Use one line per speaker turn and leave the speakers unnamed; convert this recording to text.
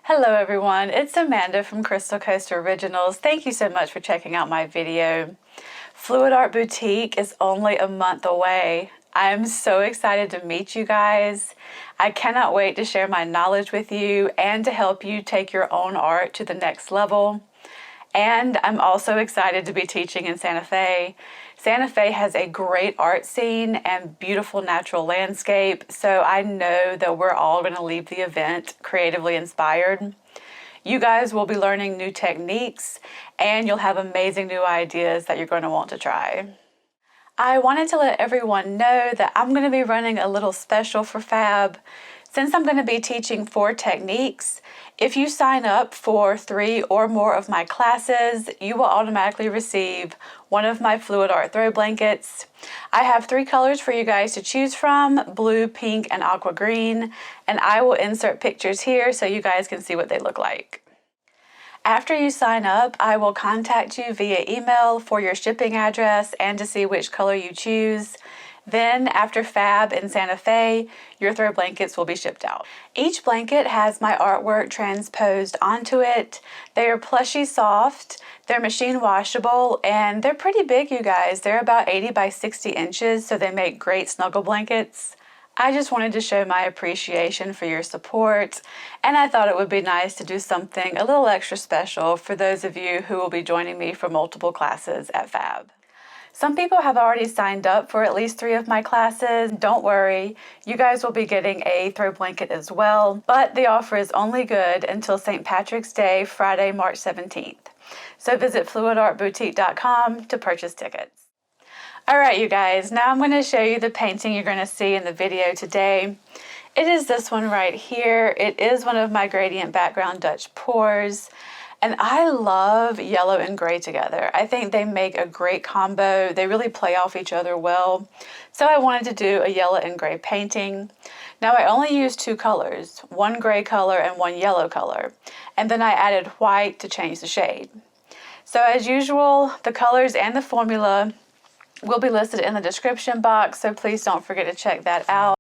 Hello everyone, it's Amanda from Crystal Coast Originals. Thank you so much for checking out my video. Fluid Art Boutique is only a month away. I am so excited to meet you guys. I cannot wait to share my knowledge with you and to help you take your own art to the next level. And I'm also excited to be teaching in Santa Fe. Santa Fe has a great art scene and beautiful natural landscape, so I know that we're all going to leave the event creatively inspired. You guys will be learning new techniques and you'll have amazing new ideas that you're going to want to try. I wanted to let everyone know that I'm going to be running a little special for Fab. Since I'm going to be teaching 4 techniques, if you sign up for 3 or more of my classes, you will automatically receive one of my fluid art throw blankets. I have 3 colors for you guys to choose from: blue, pink, and aqua green, and I will insert pictures here so you guys can see what they look like. After you sign up, I will contact you via email for your shipping address and to see which color you choose. Then, after Fab in Santa Fe, your throw blankets will be shipped out. Each blanket has my artwork transposed onto it. They are plushy soft, they're machine washable, and they're pretty big, you guys. They're about 80 by 60 inches, so they make great snuggle blankets. I just wanted to show my appreciation for your support, and I thought it would be nice to do something a little extra special for those of you who will be joining me for multiple classes at Fab. Some people have already signed up for at least 3 of my classes. Don't worry, you guys will be getting a throw blanket as well, but the offer is only good until St. Patrick's Day, Friday, March 17th. So visit fluidartboutique.com to purchase tickets. Alright you guys, now I'm going to show you the painting you're going to see in the video today. It is this one right here. It is one of my gradient background Dutch pours. And I love yellow and gray together. I think they make a great combo. They really play off each other well. So I wanted to do a yellow and gray painting. Now I only used 2 colors, one gray color and one yellow color. And then I added white to change the shade. So as usual, the colors and the formula will be listed in the description box, so please don't forget to check that out.